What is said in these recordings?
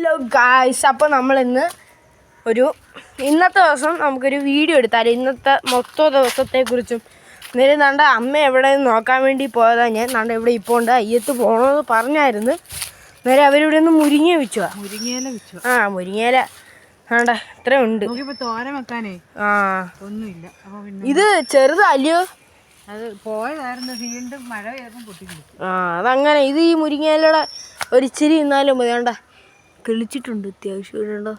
Hello guys, അപ്പോൾ നമ്മളിന്ന് ഇന്നത്തെ ദിവസം നമുക്കൊരു വീഡിയോ എടുത്താൽ ഇന്നത്തെ മൊത്തം ദിവസത്തെക്കുറിച്ചും നേരെ നാണ്ട അമ്മ എവിടെ നോക്കാൻ വേണ്ടി പോയതാണ്. ഞാൻ നാണ്ട ഇവിടെ ഇപ്പോൾ ഉണ്ട്, അയ്യത്ത് പോകണമെന്ന് പറഞ്ഞായിരുന്നു. നേരെ അവരിവിടെ നിന്ന് മുരിങ്ങ വെച്ചു. മുരിങ്ങയില വേണ്ട ഇത്ര ഉണ്ട്. തോരൻ വെക്കാനേ ഒന്നുമില്ല. ഇത് ചെറുതല്ലയോ, അത് പോയതായിരുന്നു, വീണ്ടും മഴ പെയ്തപ്പം പൊട്ടിക്കിളിച്ചു. അതങ്ങനെ. ഇത് ഈ മുരിങ്ങയിലയുടെ ഒരിച്ചിരി ഇന്നാലും മതി. വേണ്ട കിളിച്ചിട്ടുണ്ട് അത്യാവശ്യം. ഇവിടെയുണ്ടോ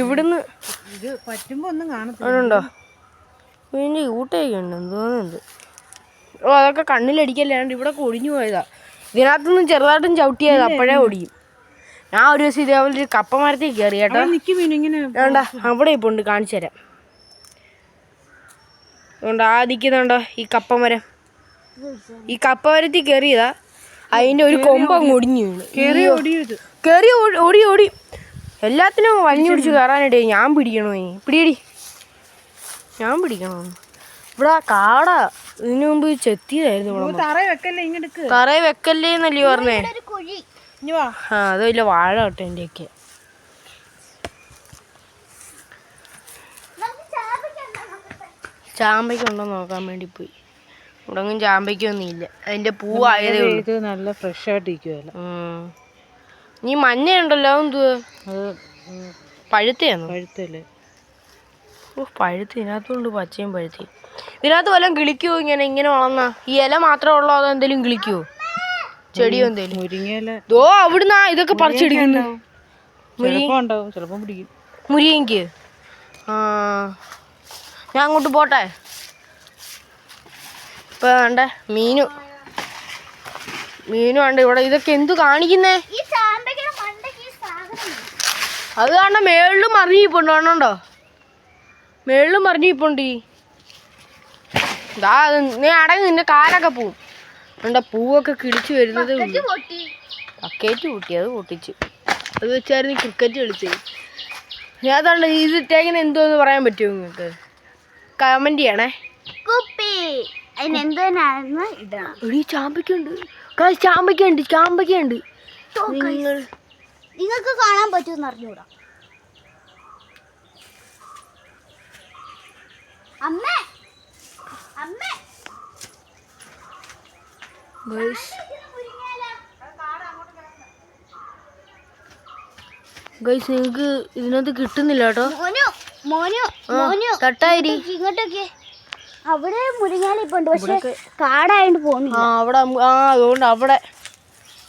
ഇവിടുന്ന് ഇത് പറ്റുമ്പോ ഒന്നും കാണത്തില്ല. ഉണ്ടോ പിന്നെ ഊട്ടയൊക്കെ ഉണ്ട് തോന്നുന്നുണ്ട്. അതൊക്കെ കണ്ണിലടിക്കല്ലാണ്ട് ഇവിടെ ഒടിഞ്ഞു പോയതാ. ഇതിനകത്തുനിന്ന് ചെറുതായിട്ടും ചവിട്ടിയത് അപ്പോഴേ ഒടിയും. ഞാൻ ഒരു ദിവസം ഇതേപോലെ ഒരു കപ്പ മരത്തിൽ കയറി കേട്ടോ. വേണ്ട അവിടെ ഇപ്പോൾ ഉണ്ട്, കാണിച്ചു തരാം. അതുകൊണ്ട് നിൽക്കുന്നുണ്ടോ ഈ കപ്പമരം. ഈ കപ്പമരത്തിൽ കയറിയതാ, അതിൻ്റെ ഒരു കൊമ്പ് അങ്ങ് ഒടിഞ്ഞു വീണ്. കയറി ഓടി എല്ലാത്തിനും വലിഞ്ഞു പിടിച്ച് കയറാനിടേ. ഞാൻ പിടിക്കണോ? പിടിയടി, ഞാൻ പിടിക്കണോ? ഇവിടെ കാട ഇതിനു മുമ്പ് ചെത്തിയതായിരുന്നു. തറ വെക്കല്ലേ എന്നല്ലേ പറഞ്ഞേ. അതല്ല വാഴ കേട്ടോ എൻ്റെയൊക്കെ. ചാമ്പയ്ക്കുണ്ടോ നോക്കാൻ വേണ്ടി പോയി. ഇവിടെ ഒന്നും ചാമ്പയ്ക്കൊന്നും ഇല്ല. അതിന്റെ പൂവായതേ ഉള്ളൂ. നല്ല ഫ്രഷ് ആയിട്ട് ഇരിക്കുവല്ലോ. നീ മഞ്ഞ ഉണ്ടല്ലോ, എന്തുവാ അത്? പഴുത്തയാണോ? പഴുത്തല്ലേ? പഴുത്ത് ഇതിനകത്തുണ്ട്, പച്ചയും പഴുത്തി. ഇതിനകത്ത് വല്ലതും കിളിക്കുവോ? ഇങ്ങനെ വളർന്ന ഈ ഇല മാത്രമേ ഉള്ളോ അതോ എന്തെങ്കിലും കിളിക്കുവോ? ചെടിയോ എന്തേലും? മുരിങ്ങയില അവിടുന്ന് ഇതൊക്കെ പറിച്ചെടുക്കുന്നു. മുരിങ്ങയ്ക്ക് ഞാൻ അങ്ങോട്ട് പോട്ടെ. ഇപ്പൊ വേണ്ട മീനും ഉണ്ട് ഇവിടെ. ഇതൊക്കെ എന്തു കാണിക്കുന്നേ? അത് കാണാൻ മേളിലും മറിഞ്ഞിപ്പോണ്ട്. കാണണ്ടോ? മേളിലും മറിഞ്ഞിപ്പോണ്ട്. ഇതാ നീ അടങ്ങി, നിന്റെ കാലൊക്കെ പോവും. എന്താ പൂവൊക്കെ കിളിച്ചു വരുന്നത്. ബക്കറ്റ് പൊട്ടി, അത് പൊട്ടിച്ചു. അത് വെച്ചായിരുന്നു ക്രിക്കറ്റ് കളിച്ചേ. ഞാൻ അതാണ്ട് ഇത് ഇട്ടേക്കുന്ന എന്തോന്ന് പറയാൻ പറ്റുമോ നിങ്ങൾക്ക്? കമന്റ് ചെയ്യണേ. ചാമ്പയ്ക്കുണ്ട്. നിങ്ങൾക്ക് കാണാൻ പറ്റുമെന്ന് അറിഞ്ഞൂടാ. അമ്മേ ഗൈസ്, നിങ്ങൾക്ക് ഇതിനകത്ത് കിട്ടുന്നില്ല കേട്ടോ. ഇങ്ങോട്ടൊക്കെ അവിടെ മുരിങ്ങാല ഇപ്പൊ ഉണ്ട്, പക്ഷെ കാടായോണ്ട് പോകുന്നില്ല. അതുകൊണ്ട് അവിടെ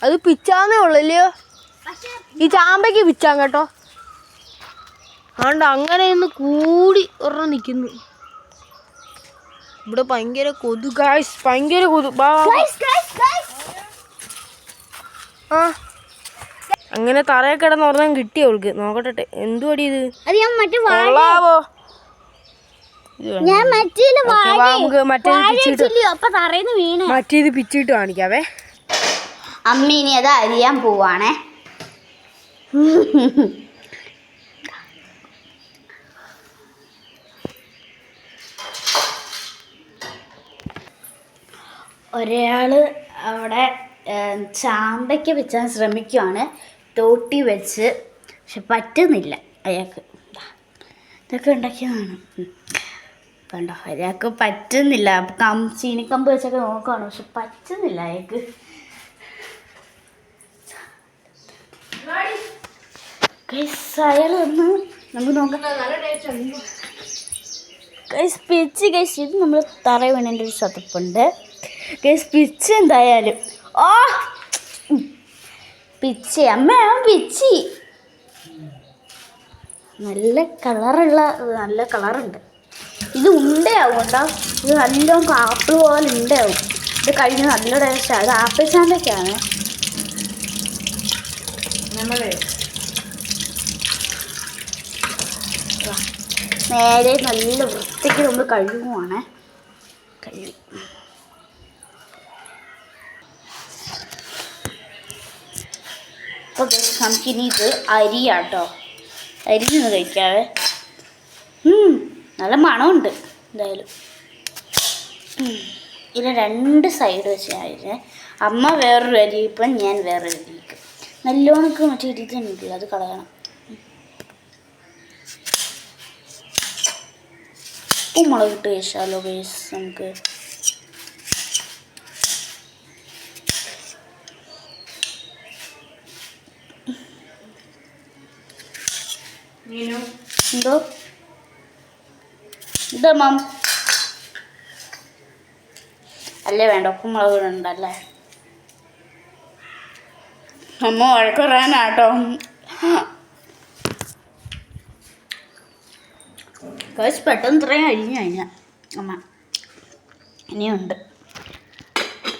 അത് പിച്ചാന്നേ ഉള്ളല്ലയോ. ഈ ചാമ്പയ്ക്ക് പിച്ചാൻ കേട്ടോ. അതുകൊണ്ട് അങ്ങനെ ഒന്ന് കൂടി ഒരെണ്ണം നിൽക്കുന്നു. ഇവിടെ ഭയങ്കര കൊതു ഗൈസ്, ഭയങ്കര കൊതു. അങ്ങനെ തറയെ കിടന്ന് ഒരെണ്ണം കിട്ടി അവൾക്ക്. നോക്കട്ടെ എന്തുപടി ഇത്. കൊള്ളാവോ? മറ്റേത് പിച്ചിട്ട് കാണിക്കാവേ. അമ്മ ഇനി അത് അരിയാൻ പോവാണേ. ഒരാള് അവിടെ ചാമ്പയ്ക്ക് വെച്ചാൻ ശ്രമിക്കുവാണ്, തോട്ടി വെച്ച്. പക്ഷെ പറ്റുന്നില്ല അയാൾക്ക്. ഇതൊക്കെ ഉണ്ടാക്കിയതാണ് കണ്ടോ. അയാൾക്ക് പറ്റുന്നില്ല. ചീനിക്കമ്പ് വെച്ചൊക്കെ നോക്കുകയാണ്, പക്ഷെ പറ്റുന്നില്ല അയാൾക്ക്. അയാൾ വന്ന് നമുക്ക് നോക്കാം. പിച്ച് ഇത് നമ്മൾ തറ വീണേൻ്റെ ഒരു സതപ്പുണ്ട്. പിച്ച് എന്തായാലും പിച്ചി അമ്മ പിച്ചി നല്ല കളറുണ്ട്. ഇത് ഉണ്ടയാവും കേട്ടോ. ഇത് നല്ലോണം ആപ്പിൾ പോലെ ഉണ്ടയാവും. ഇത് കഴിഞ്ഞ് നല്ല ടേസ്റ്റാണ്. ഇത് ആപ്പിൾ ചാമ്പയ്ക്കാണ്. നേരെ നല്ല വൃത്തിക്ക് നമ്മൾ കഴുകുവാണ്. അപ്പോൾ നമുക്കിനി ഇത് അരിയാട്ടോ. അരിഞ്ഞൊന്ന് കഴിക്കാവേ. നല്ല മണമുണ്ട് എന്തായാലും. ഇതിൽ രണ്ട് സൈഡ് വെച്ച് ഞാൻ അമ്മ വേറൊരു അരിയിപ്പം ഞാൻ വേറൊരു അരിയിക്കും. നല്ലോണക്ക് മറ്റേ ഇരിക്കുന്നില്ല, അത് കളയണം. ഉപ്പുമുളക് ഇട്ട് കഴിച്ചാലോ ഗൈസ് നമുക്ക്. എന്തോ എന്താ മാം? അല്ലേ വേണ്ട, ഉപ്പുമുളക് ഉണ്ടല്ലേ. അമ്മ വഴക്ക് പറയാനാട്ടോ. ഗൈസ് പെട്ടെന്ന് ഇത്രയും അരിഞ്ഞു കഴിഞ്ഞാൽ അമ്മ ഇനിയുണ്ട്.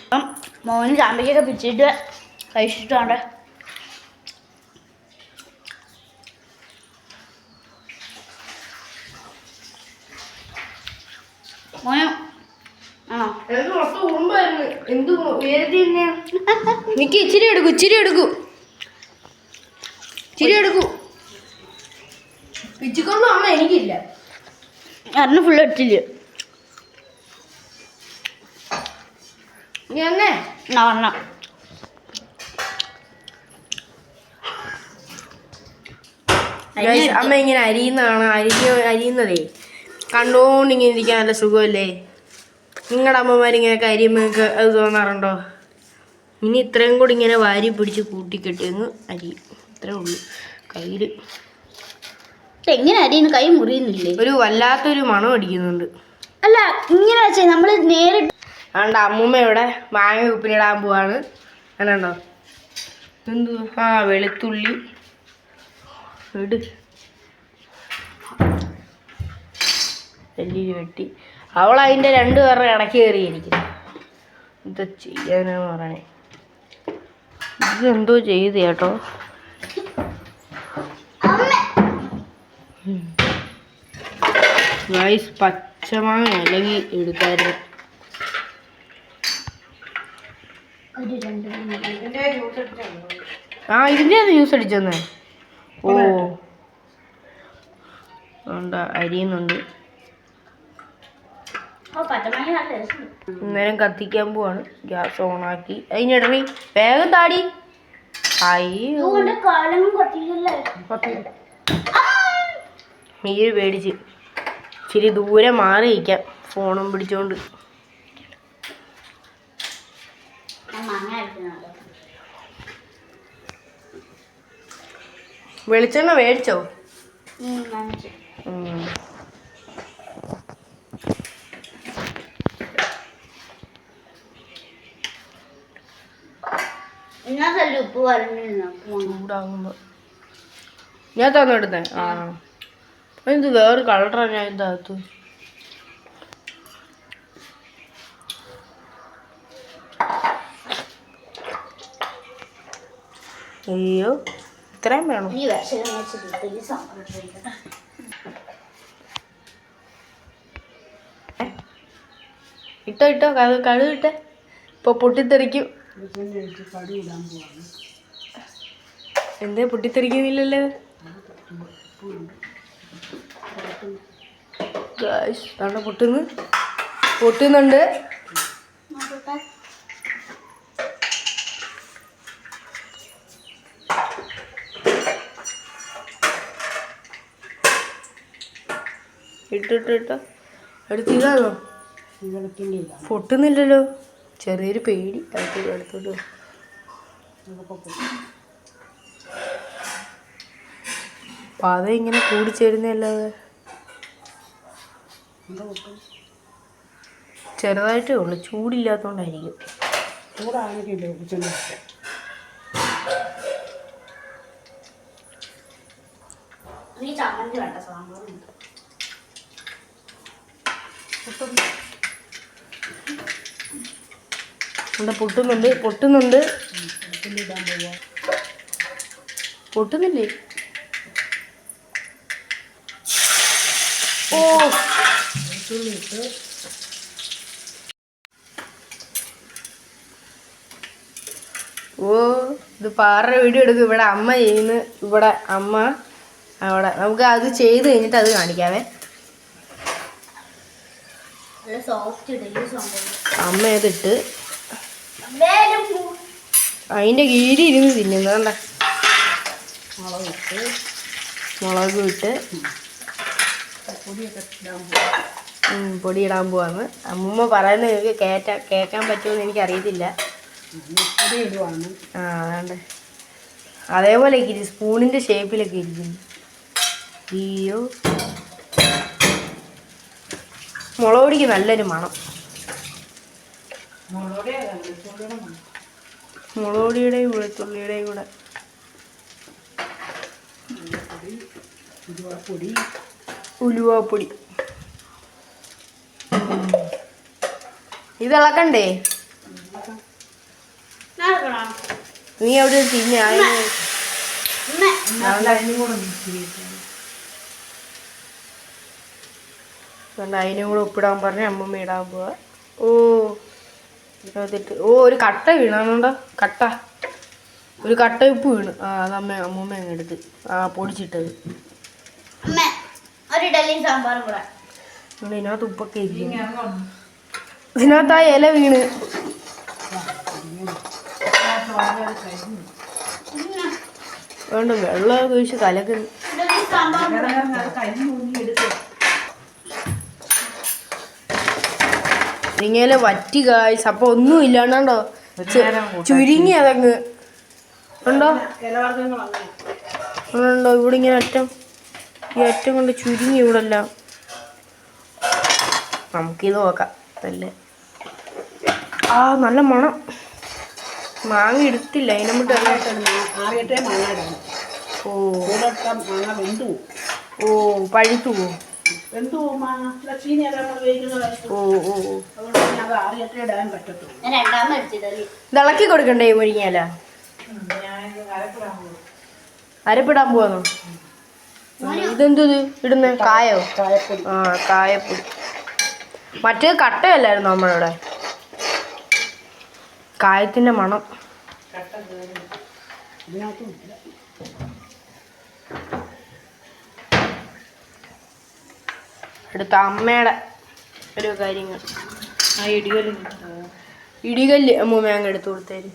അപ്പം മോന് ചാമ്പയ്ക്കൊക്കെ പിച്ചിട്ട് കഴിച്ചിട്ടുണ്ട്. മോനോ ആണോ? എന്ത് ഉയരത്തി എനിക്ക് ഇച്ചിരി എടുക്കൂ, ഇച്ചിരി എടുക്കൂ, ഇച്ചിരി എടുക്കൂ. പിച്ചിക്കൊന്നും അമ്മ എനിക്കില്ല. അന്ന് ഫുള്ള് എടുത്തില്ല. നീ അന്നേ പറഞ്ഞ അമ്മ ഇങ്ങനെ അരിയുന്നതാണ്. അരിയുന്നതേ കണ്ടോണ്ടിങ്ങനെ ഇരിക്കാൻ നല്ല സുഖമല്ലേ? നിങ്ങളുടെ അമ്മമാരിങ്ങനെയൊക്കെ അരിയുമ്പോൾ നിങ്ങൾക്ക് അത് തോന്നാറുണ്ടോ? ഇനി ഇത്രയും കൂടി ഇങ്ങനെ വാരി പിടിച്ച് കൂട്ടിക്കെട്ടിയെന്ന് അരിയും. ഇത്രേ ഉള്ളൂ. കയ്യിൽ എങ്ങനെ അരിയുന്നു? കൈ മുറിയുന്നില്ലേ? ഒരു വല്ലാത്തൊരു മണം അടിക്കുന്നുണ്ട്. അല്ല ഇങ്ങനെ വെച്ചാൽ നമ്മൾ നേരിട്ട്. അതുകൊണ്ട് അമ്മൂമ്മ ഇവിടെ മാങ്ങ ഉപ്പിലിടാൻ പോവാണ്. അങ്ങനെയുണ്ടോ? എന്തു വെളുത്തുള്ളി ഇട്, വലിയ വെട്ടി. അവളതിൻ്റെ 2 പേരുടെ ഇടയ്ക്ക് കയറിയിരിക്കുന്നു. എന്താ ചെയ്യാനാന്ന് പറയണേ? ഇതെന്തോ ചെയ്ത് കേട്ടോ. ഗൈസ് പച്ചമാങ്ങ അല്ലെങ്കിൽ എടുക്കായിരുന്നു. ഇതിൻ്റെ ജ്യൂസ് അടിച്ചെന്നേ. ഓ ഉണ്ട്, അരിയുന്നുണ്ട്. നേരം കത്തിക്കാൻ പോവാണ്. ഗ്യാസ് ഓണാക്കി. അതിനിടറി വേഗം താടി. മീര് പേടിച്ച് ഇച്ചിരി ദൂരെ മാറി ഇരിക്കാം ഫോണും പിടിച്ചോണ്ട്. വെളിച്ചെണ്ണ മേടിച്ചോ? ഉപ്പ് ചൂടാകുമ്പോ ഞാൻ തന്നെടുത്തേ. എന്ത് വേറെ കളറാണ് ഞാൻ ഇതിൻ്റെ അകത്ത്. അയ്യോ ഇത്രയും വേണം. ഇട്ടോ ഇട്ടോ കടുക് ഇട്ടേ. ഇപ്പൊ പൊട്ടിത്തെറിക്കും. എന്തേ പൊട്ടിത്തെറിക്കുന്നില്ലല്ലോ? പൊട്ടുന്നുണ്ട്. ഇട്ടോ അടുത്തിതാണോ? പൊട്ടുന്നില്ലല്ലോ. ചെറിയൊരു പേടി. അടുത്തോട്ട് പാത ഇങ്ങനെ കൂടിച്ചേരുന്നല്ലാതെ ചെറുതായിട്ടേ ഉള്ളു. ചൂടില്ലാത്തോണ്ടായിരിക്കും. പൊട്ടുന്നുണ്ട്. പൊട്ടുന്നില്ലേ? ഓ ഇത് പാറയുടെ വീഡിയോ എടുക്കും. ഇവിടെ അമ്മ ചെയ്യുന്നു. ഇവിടെ അമ്മ അവിടെ. നമുക്ക് അത് ചെയ്ത് കഴിഞ്ഞിട്ട് അത് കാണിക്കാവേ. അമ്മ അതിട്ട് അതിൻ്റെ കീഴിൽ ഇരുന്ന് തിന്നുന്നുണ്ട. മുളക് ഇട്ട് പൊടി ഇടാൻ പോവാന്ന്. അമ്മൂമ്മ പറയുന്നത് എനിക്ക് കേൾക്കാൻ പറ്റുമെന്ന് എനിക്കറിയത്തില്ല. ആ അതാണ്ട് അതേപോലെ സ്പൂണിൻ്റെ ഷേപ്പിലൊക്കെ ഇരിക്കുന്നു. അയ്യോ, മുളക് പൊടിക്ക് നല്ലൊരു മണം. മുളക് പൊടിയുടെയും വെളുത്തുള്ളിയുടെയും കൂടെ ഉലുവാപ്പൊടി. ഇത് ഇളക്കണ്ടേ? നീ എവിടെ തിന്നെ അതിനും കൂടെ ഉപ്പിടാൻ പറഞ്ഞ അമ്മമ്മ ഇടാൻ പോവാ. ഓ ഒരു കട്ട വീണാണോണ്ടോ, ഒരു കട്ട ഉപ്പ് വീണ്. ആ അത് അമ്മൂമ്മ അങ്ങ് എടുത്ത് പൊടിച്ചിട്ടത്. ഇതിനകത്ത് ഉപ്പൊക്കെ ഇരിക്കും. ഇതിനകത്ത് ആ ഇല വീണ്. അതുകൊണ്ട് വെള്ളം ഒഴിച്ച് കലക്കുന്നു. ഇങ്ങനെ വറ്റി കായ്സ്. അപ്പൊ ഒന്നും ഇല്ലാണ്ടോ ചുരുങ്ങി അതങ്ങ് ഉണ്ടോ ഉണ്ടോ ഇവിടെ ഇങ്ങനെ ഈ അറ്റം കൊണ്ട് ചുരുങ്ങി ഇവിടെ എല്ലാം. നമുക്കിത് നോക്കാം. അല്ലേ നല്ല മണം. മാങ്ങ എടുത്തില്ല അതിനോട്ട്. ഓ പഴുത്തു പോവും. ഇളക്കി കൊടുക്കണ്ടേ മുരിങ്ങയില? അരപ്പിടാൻ പോവാന്നോ? ഇതെന്തത് ഇടുന്ന കായോ? ആ കായപ്പൊടി. മറ്റേ കട്ടയല്ലായിരുന്നു നമ്മളിവിടെ. കായത്തിന്റെ മണം. അടുത്ത അമ്മയുടെ ഒരു കാര്യങ്ങൾ. ആ ഇടികല്ല് അമ്മൂമ്മ അങ്ങ് എടുത്തു കൊടുത്തേര്.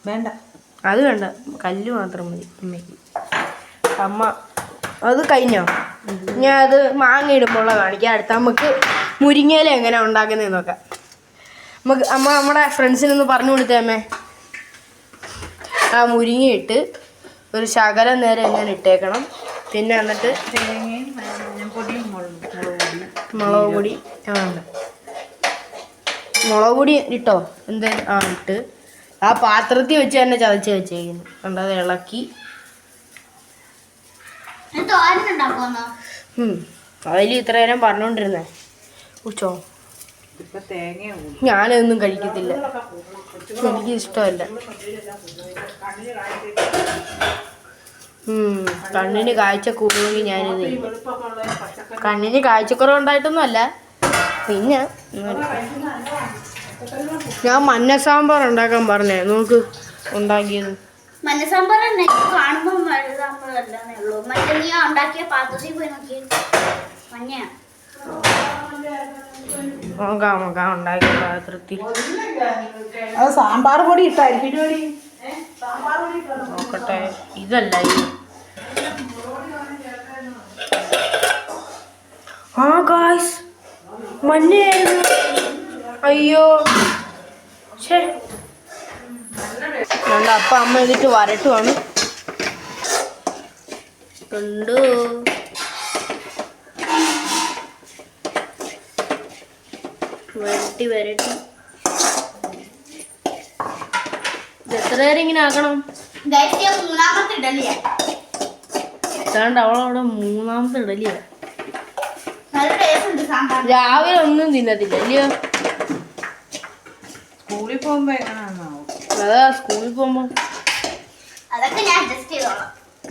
വേണ്ട, അത് വേണ്ട, കല്ല് മാത്രം മതി അമ്മയ്ക്ക്. അമ്മ അത് കഴിഞ്ഞോ? ഞാൻ അത് മാങ്ങ ഇടുമ്പോഴുള്ള കാണിക്കാം. അടുത്ത നമുക്ക് മുരിങ്ങയില എങ്ങനെ ഉണ്ടാക്കുന്നതെന്ന് നോക്കാം. അമ്മ നമ്മുടെ ഫ്രണ്ട്സിനൊന്ന് പറഞ്ഞു കൊടുത്തേ അമ്മേ. ആ മുരിങ്ങയിട്ട് ഒരു ശകലം നേരം എങ്ങനെ ഇട്ടേക്കണം. പിന്നെ എന്നിട്ട് മുളക് പൊടി മുളക് പൊടി ഇട്ടോ? എന്ത് ഇട്ട് ആ പാത്രത്തിൽ വെച്ച് തന്നെ ചതച്ച് വെച്ചേക്കുന്നു. കണ്ടത് ഇളക്കി. അതിൽ ഇത്ര നേരം പറഞ്ഞോണ്ടിരുന്നേ. ഉച്ചോ ഞാനതൊന്നും കഴിക്കത്തില്ല, എനിക്ക് ഇഷ്ടമല്ല. കണ്ണിന് കാഴ്ച കൂടുമെങ്കിൽ ഞാനിത് ചെയ്യും. കണ്ണിന് കാഴ്ചക്കുറവുണ്ടായിട്ടൊന്നും അല്ല. പിന്നെ ഞാൻ മഞ്ഞ സാമ്പാർ ഉണ്ടാക്കാൻ പറഞ്ഞേ, നോക്ക് ഉണ്ടാക്കിയത്. മഞ്ഞ സാമ്പാർ കാണുമ്പോൾ ഉണ്ടാക്കിയ പാത്രത്തിൽ പോയി നോക്കി. മഞ്ഞയാ നോക്കാം ഉണ്ടാക്കിയ പാത്രത്തിൽ. അത് സാമ്പാർ പൊടി ഇട്ടായിരിക്കും. നോക്കട്ടെ. ഇതല്ല ഗായ്സ്, മഞ്ഞയായിരുന്നു. അയ്യോ ശേ. അപ്പം അമ്മ ഇതിട്ട് വരട്ടുവാണ്. കണ്ടു വരട്ടി എത്ര നേരം ഇങ്ങനെ ആക്കണം? ഏതാണ്ട് അവളവിടെ മൂന്നാമത്തെ ഇഡലിയാ. രാവിലെ ഒന്നും തിന്നത്തില്ല അല്ലയോ? സ്കൂളിൽ പോകുമ്പോ എങ്ങനെയാണോ? അതാ സ്കൂളിൽ പോകുമ്പോ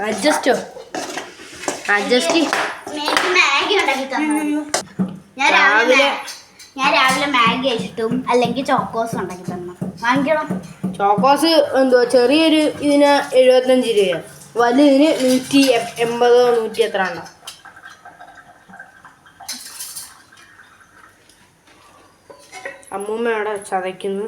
അഡ്ജസ്റ്റ് ഞാൻ രാവിലെ മാഗി കഴിച്ചിട്ടും അല്ലെങ്കിൽ ചോക്കോസ് ഉണ്ടാക്കി തരണം. വാങ്ങിക്കണം. ചോക്കോസ് എന്തുവാ ചെറിയൊരു ഇതിന് 75 രൂപ, വലുതിന് 180 100 എത്ര ഉണ്ടോ. അമ്മൂമ്മ അവിടെ ചതയ്ക്കുന്നു.